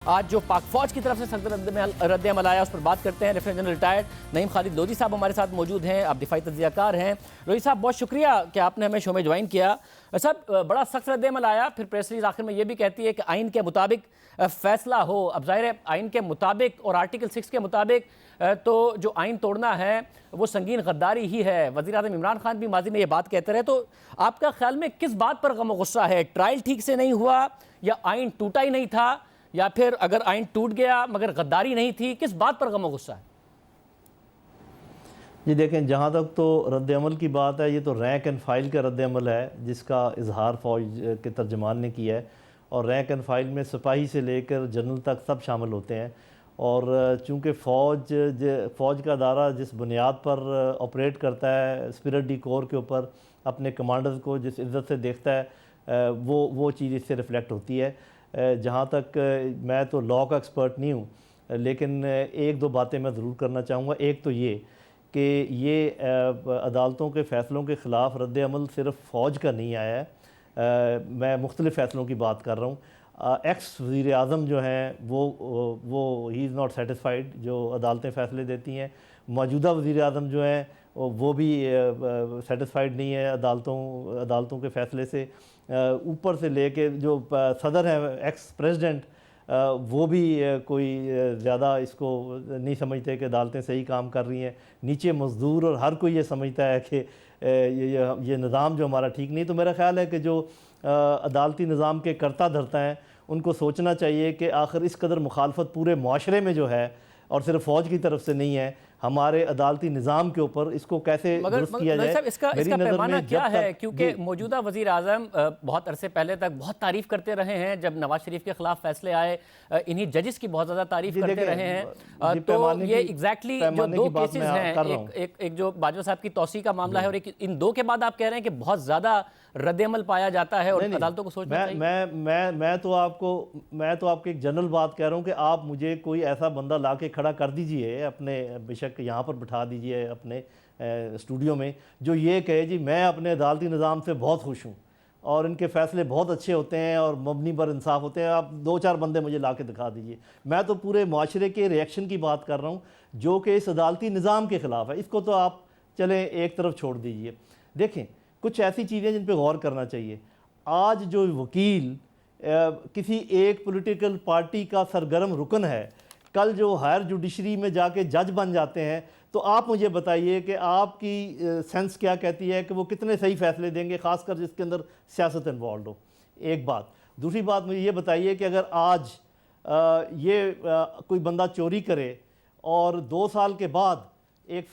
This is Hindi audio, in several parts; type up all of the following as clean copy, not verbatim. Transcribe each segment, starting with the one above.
आज जो पाक फौज की तरफ से सख्त रद्द-ए-अमल आया उस पर बात करते हैं। Lieutenant general retired Naeem Khalid Lodhi साहब हमारे साथ मौजूद हैं। आप दिफाई तज्ज़ियाकार हैं। लोधी साहब, बहुत शुक्रिया कि आपने हमें शो में ज्वाइन किया। साहब, बड़ा सख्त रद्द-ए-अमल आया, फिर प्रेस रिलीज आखिर में ये भी कहती है कि आइन के मुताबिक फैसला हो। अब जाहिर है आइन के मुताबिक और आर्टिकल 6 के मुताबिक तो जो आइन तोड़ना है वो संगीन गद्दारी ही है। वज़ीर-ए-आज़म इमरान खान भी माजी में ये बात कहते रहे। तो आपका ख्याल में किस बात पर गम गुस्सा है? ट्रायल ठीक से नहीं हुआ, या आइन टूटा ही नहीं था, या फिर अगर आइन टूट गया मगर गद्दारी नहीं थी? किस बात पर गम गुस्सा है? जी देखें, जहाँ तक तो रद्द-ए-अमल की बात है, ये तो रैंक एंड फाइल का रद्द-ए-अमल है जिसका इजहार फ़ौज के तर्जमान ने किया है। और रैंक एंड फाइल में सिपाही से लेकर जनरल तक सब शामिल होते हैं। और चूँकि फ़ौज का अदारा जिस बुनियाद पर ऑपरेट करता है, स्पिरिट डी कोर के ऊपर अपने कमांडर्स को जिस इज़्ज़त से देखता है, वो चीज़ इससे रिफ़्लेक्ट होती है। जहाँ तक मैं तो लॉ का एक्सपर्ट नहीं हूँ, लेकिन एक दो बातें मैं ज़रूर करना चाहूँगा। एक तो ये कि ये अदालतों के फ़ैसलों के ख़िलाफ़ रद्द-ए-अमल सिर्फ़ फ़ौज का नहीं आया है। मैं मुख्तलिफ़ फ़ैसलों की बात कर रहा हूँ। एक्स वज़ीर आज़म जो हैं वो ही इज़ नॉट सेटिस्फाइड जो अदालतें फ़ैसले देती हैं। मौजूदा वज़ीर आज़म जो हैं वो भी सेटिस्फाइड नहीं है अदालतों के फ़ैसले से। ऊपर से लेके जो सदर हैं, एक्स प्रेसिडेंट, वो भी कोई ज़्यादा इसको नहीं समझते कि अदालतें सही काम कर रही हैं। नीचे मज़दूर और हर कोई ये समझता है कि ये निज़ाम जो हमारा ठीक नहीं। तो मेरा ख़्याल है कि जो अदालती निज़ाम के करता धरता हैं उनको सोचना चाहिए कि आखिर इस कदर मुखालफत पूरे माशरे में जो है, और सिर्फ फ़ौज की तरफ से नहीं है, हमारे अदालती निज़ाम के ऊपर इसको कैसे दुरुस्त किया जाए। इसका पैमाना क्या है? क्योंकि मौजूदा वज़ीर आज़म बहुत अरसे पहले तक बहुत तारीफ़ करते रहे हैं। जब नवाज शरीफ के खिलाफ फैसले आए, इन्हीं जजेस की बहुत ज़्यादा तारीफ़ करते रहे हैं। तो ये एग्जैक्टली जो दो केसेस हैं, एक जो बाजवा साहब की तौसी का मामला है, और एक इन दो के बाद आप कह रहे हैं कि बहुत ज़्यादा रद्द-ए-अमल पाया जाता है और अदालतों को सोचना चाहिए। मैं तो आपको एक जनरल बात कह रहा हूँ कि आप मुझे कोई ऐसा बंदा ला के खड़ा कर दीजिए, अपने बेशक यहाँ पर बिठा दीजिए अपने स्टूडियो में, जो ये कहे जी मैं अपने अदालती निज़ाम से बहुत खुश हूँ और इनके फ़ैसले बहुत अच्छे होते हैं और मबनी पर इंसाफ होते हैं। आप दो चार बंदे मुझे ला के दिखा दीजिए। मैं तो पूरे माशरे के रिएक्शन की बात कर रहा हूँ जो कि इस अदालती निज़ाम के ख़िलाफ़ है। इसको तो आप चलें एक तरफ छोड़ दीजिए। देखें, कुछ ऐसी चीज़ें जिन पर गौर करना चाहिए। आज जो वकील किसी एक पॉलिटिकल पार्टी का सरगर्म रुकन है, कल जो हायर जुडिशरी में जाके जज बन जाते हैं, तो आप मुझे बताइए कि आपकी सेंस क्या कहती है कि वो कितने सही फ़ैसले देंगे, ख़ासकर जिसके अंदर सियासत इन्वॉल्व हो। एक बात। दूसरी बात मुझे ये बताइए कि अगर आज कोई बंदा चोरी करे और 2 साल के बाद एक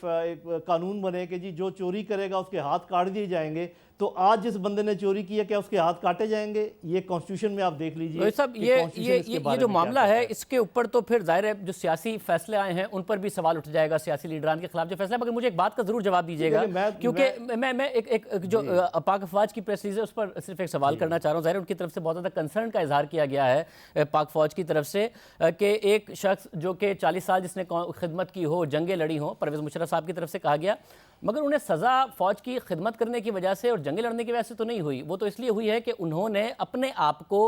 कानून बने कि जी जो चोरी करेगा उसके हाथ काट दिए जाएंगे, तो आज जिस बंदे ने चोरी किया क्या उसके हाथ काटे जाएंगे? ये कॉन्स्टिट्यूशन में आप देख लीजिए। सब ये जो मामला है, इसके ऊपर तो फिर जाहिर है जो सियासी फैसले आए हैं उन पर भी सवाल उठ जाएगा, सियासी लीडरान के खिलाफ जो फैसला। मगर मुझे एक बात का जरूर जवाब दीजिएगा, क्योंकि मैं एक जो पाक फौज की प्रेस रिलीज है उस पर सिर्फ एक सवाल करना चाह रहा हूँ। जाहिर है उनकी तरफ से बहुत ज़्यादा कंसर्न का इजहार किया गया है पाक फौज की तरफ से कि एक शख्स जो कि 40 साल जिसने खिदमत की हो, जंगें लड़ी हों, परवेज़ मुशर्रफ साहब की तरफ से कहा गया, मगर उन्हें सज़ा फ़ौज की खिदमत करने की वजह से और जंगें लड़ने की वजह से तो नहीं हुई। वो तो इसलिए हुई है कि उन्होंने अपने आप को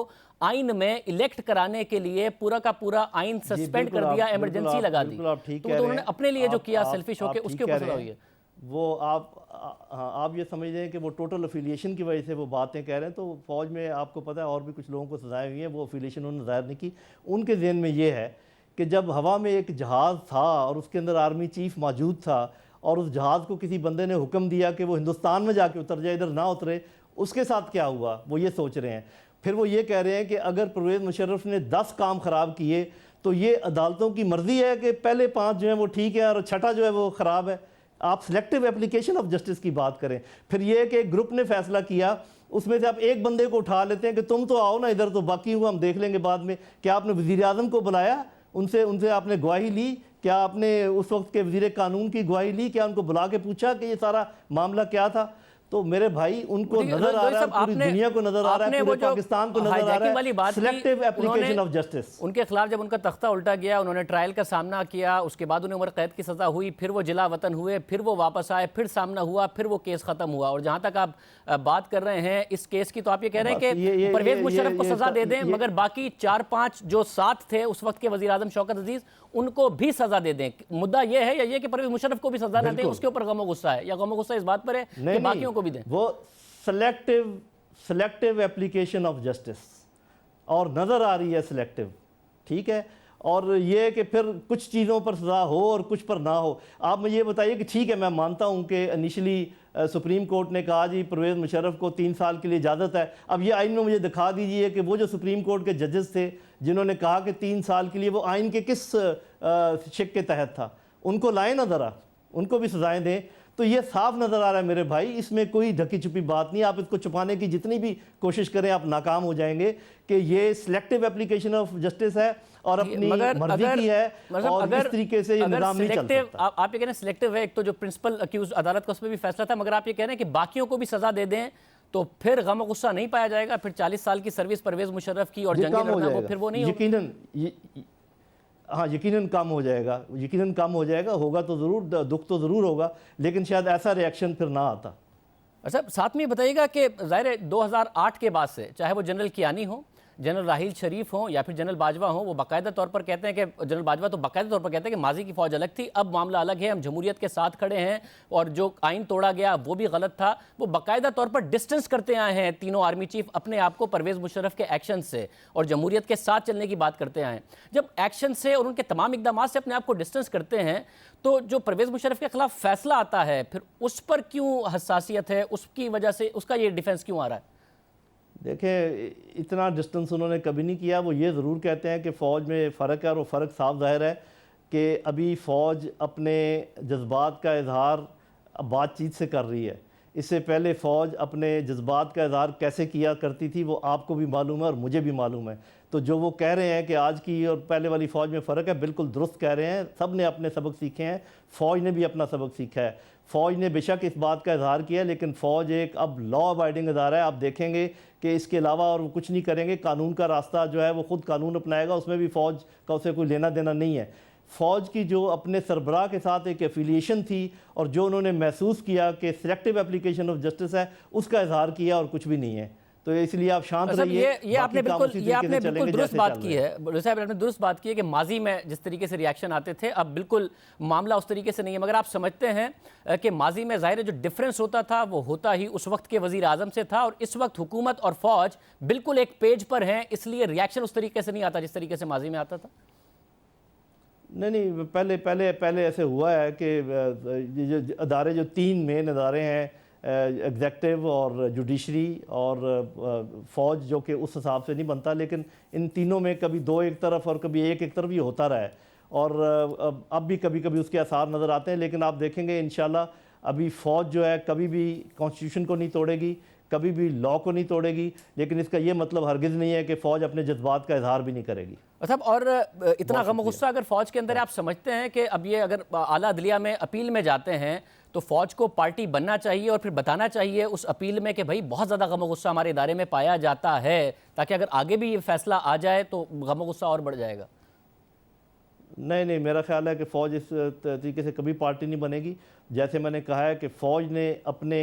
आइन में इलेक्ट कराने के लिए पूरा का पूरा आइन सस्पेंड कर दिया, इमरजेंसी लगा दी। तो उन्होंने अपने लिए जो किया सेल्फिश होकर, उसके ऊपर सज़ा हुई है। वो आप ये समझ रहे हैं कि वो टोटल अफिलिएशन की वजह से वो बातें कह रहे हैं। तो फ़ौज में आपको पता है और भी कुछ लोगों को सजाएं हुई हैं, वो अफिलिएशन उन्होंने ज़ाहिर नहीं की। उनके ज़हन में ये है कि जब हवा में एक जहाज़ था और उसके अंदर आर्मी चीफ मौजूद था और उस जहाज़ को किसी बंदे ने हुक्म दिया कि वो हिंदुस्तान में जाके उतर जाए, इधर ना उतरे, उसके साथ क्या हुआ वो ये सोच रहे हैं। फिर वो ये कह रहे हैं कि अगर परवेज़ मुशर्रफ ने 10 काम ख़राब किए तो ये अदालतों की मर्ज़ी है कि पहले 5 जो है वो ठीक है और छठा जो है वो ख़राब है। आप सिलेक्टिव एप्लीकेशन ऑफ जस्टिस की बात करें। फिर ये कि एक ग्रुप ने फैसला किया, उसमें से आप एक बंदे को उठा लेते हैं कि तुम तो आओ ना इधर, तो बाकी हुआ हम देख लेंगे बाद में। क्या आपने वज़ीर आज़म को बुलाया? उनसे आपने गवाही ली? क्या आपने उस वक्त के वज़ीर कानून की गवाही ली? क्या उनको बुला के पूछा कि ये सारा मामला क्या था? तो मेरे भाई उनको नजर आ रहा है, पूरी दुनिया को नजर आ रहा है, पूरे पाकिस्तान को नजर आ रहा है सिलेक्टिव एप्लीकेशन ऑफ जस्टिस। उनके खिलाफ जब उनका तख्ता उल्टा गया, उन्होंने ट्रायल का सामना किया, उसके बाद उन्हें उम्र कैद की सजा हुई, फिर वो जिला वतन हुए, फिर वो वापस आए, फिर सामना हुआ, फिर वो केस खत्म हुआ। और जहां तक आप बात कर रहे हैं इस केस की, तो आप ये कह रहे हैं कि परवेज मुशर्रफ को सजा दे दें, मगर बाकी 4-5 जो साथ थे उस वक्त के वजीर आजम शौकत अजीज, उनको भी सजा दे दें। मुद्दा यह है या ये कि परवेज मुशर्रफ को भी सजा ना दें, उसके ऊपर गम गुस्सा है, या गम गुस्सा इस बात पर है कि बाकियों को भी दें? वो सेलेक्टिव एप्लीकेशन ऑफ जस्टिस, और नज़र आ रही है सिलेक्टिव, ठीक है। और ये कि फिर कुछ चीज़ों पर सज़ा हो और कुछ पर ना हो। आप मुझे ये बताइए कि ठीक है, मैं मानता हूँ कि इनिशियली सुप्रीम कोर्ट ने कहा जी परवेज़ मुशर्रफ को 3 साल के लिए इजाज़त है। अब ये आइन में मुझे दिखा दीजिए कि वो जो सुप्रीम कोर्ट के जजेस थे जिन्होंने कहा कि 3 साल के लिए, वो आइन के किस शिक के तहत था, उनको लाएँ ना ज़रा, उनको भी सज़ाएँ दें। तो ये साफ नज़र आ रहा है मेरे भाई, इसमें कोई ढकी छुपी बात नहीं। आप इसको छुपाने की जितनी भी कोशिश करें आप नाकाम हो जाएंगे कि ये सिलेक्टिव एप्लीकेशन ऑफ जस्टिस है और अपनी मर्जी की है, और इस तरीके से ये निज़ाम नहीं चल सकता। आप ये कह रहे हैं सिलेक्टिव है, एक तो जो प्रिंसिपल अक्यूज अदालत का उसमें भी फैसला था, मगर आप ये कह रहे हैं कि बाकियों को भी सजा दे दें तो फिर गम गुस्सा नहीं पाया जाएगा, फिर 40 साल की सर्विस परवेज मुशर्रफ की और जंग लड़ना वो फिर वो नहीं यकीनन, हाँ यकीनन कम हो जाएगा, यकीनन कम हो जाएगा, होगा तो ज़रूर, दुख तो ज़रूर होगा, लेकिन शायद ऐसा रिएक्शन फिर ना आता। अच्छा, साथ में बताइएगा कि ज़ाहिर है 2008 के बाद से, चाहे वो जनरल कियानी हो, जनरल राहील शरीफ हो या फिर जनरल बाजवा हो, वो बाकायदा तौर पर कहते हैं कि जनरल बाजवा तो बाकायदा तौर पर कहते हैं कि माजी की फ़ौज अलग थी, अब मामला अलग है, हम जमहूरियत के साथ खड़े हैं और जो आइन तोड़ा गया वो भी गलत था। वो बाकायदा तौर पर डिस्टेंस करते आए हैं तीनों आर्मी चीफ अपने आप को परवेज़ मुशर्रफ के एक्शन से, और जमहूरियत के साथ चलने की बात करते आए हैं। जब एक्शन से और उनके तमाम इकदाम से अपने आप को डिस्टेंस करते हैं, तो जो परवेज़ मुशर्रफ के खिलाफ फैसला आता है फिर उस पर क्यों हसासियत है, उसकी वजह से उसका ये डिफेंस क्यों आ रहा है? देखें, इतना डिस्टेंस उन्होंने कभी नहीं किया। वो ये ज़रूर कहते हैं कि फ़ौज में फ़र्क है, और वो फ़र्क साफ ज़ाहिर है कि अभी फ़ौज अपने जज्बात का इजहार बातचीत से कर रही है। इससे पहले फ़ौज अपने जज्बात का इजहार कैसे किया करती थी वो आपको भी मालूम है और मुझे भी मालूम है। तो जो वो कह रहे हैं कि आज की और पहले वाली फ़ौज में फ़र्क है, बिल्कुल दुरुस्त कह रहे हैं। सब ने अपने सबक सीखे हैं, फ़ौज ने भी अपना सबक सीखा है। फ़ौज ने बेशक इस बात का इजहार किया, लेकिन फ़ौज एक अब लॉ अबाइडिंग इदारा है। आप देखेंगे कि इसके अलावा और वो कुछ नहीं करेंगे। कानून का रास्ता जो है वो ख़ुद कानून अपनाएगा, उसमें भी फ़ौज का उसे कोई लेना देना नहीं है। फ़ौज की जो अपने सरबराह के साथ एक एफिलिएशन थी और जो उन्होंने महसूस किया कि सिलेक्टिव एप्लीकेशन ऑफ जस्टिस है, उसका इजहार किया और कुछ भी नहीं है। तो इसलिए आप शांत रहिए। ये आपने बिल्कुल दुरुस्त बात की है, साहब आपने दुरुस्त बात की है कि माजी में जिस तरीके से रिएक्शन आते थे अब बिल्कुल मामला उस तरीके से नहीं है। मगर आप समझते हैं कि माजी में ज़ाहिर है जो डिफरेंस होता था वो होता ही उस वक्त के वज़ीर आज़म से था, और इस वक्त हुकूमत और फ़ौज बिल्कुल एक पेज पर हैं, इसलिए रिएक्शन उस तरीके से नहीं आता जिस तरीके से माजी में आता था। नहीं, पहले ऐसे हुआ है कि जो अदारे, जो 3 मेन अदारे हैं, एग्जेक्टिव और जुडिशरी और फ़ौज, जो कि उस हिसाब से नहीं बनता, लेकिन इन तीनों में कभी 2 एक तरफ और कभी एक तरफ ही होता रहा है, और अब भी कभी कभी उसके आसार नज़र आते हैं। लेकिन आप देखेंगे इंशाल्लाह अभी फ़ौज जो है कभी भी कॉन्स्टिट्यूशन को नहीं तोड़ेगी, कभी भी लॉ को नहीं तोड़ेगी, लेकिन इसका ये मतलब हरगिज़ नहीं है कि फ़ौज अपने जज्बात का इजहार भी नहीं करेगी। मतलब और इतना गम गुस्सा अगर फ़ौज के अंदर, आप समझते हैं कि अब ये अगर आला अदलिया में अपील में जाते हैं तो फ़ौज को पार्टी बनना चाहिए और फिर बताना चाहिए उस अपील में कि भाई बहुत ज़्यादा गम गुस्सा हमारे इदारे में पाया जाता है, ताकि अगर आगे भी ये फैसला आ जाए तो गम गुस्सा और बढ़ जाएगा? नहीं, मेरा ख्याल है कि फ़ौज इस तरीके से कभी पार्टी नहीं बनेगी। जैसे मैंने कहा है कि फ़ौज ने अपने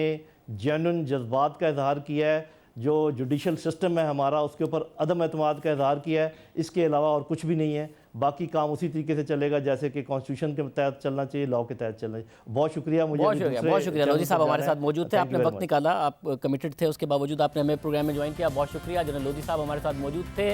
जेन्युइन जज्बात का इजहार किया है, जो जुडिशल सिस्टम है हमारा उसके ऊपर अदम एतमाद का इजहार किया है, इसके अलावा और कुछ भी नहीं है। बाकी काम उसी तरीके से चलेगा जैसे कि कॉन्स्टिट्यूशन के तहत चलना चाहिए, लॉ के तहत चलना चाहिए। बहुत शुक्रिया, बहुत शुक्रिया लोधी साहब हमारे साथ मौजूद थे, आपने वक्त निकाला, आप कमिटेड थे, उसके बावजूद आपने हमें प्रोग्राम में ज्वाइन किया। बहुत शुक्रिया जनरल लोधी साहब हमारे साथ मौजूद थे।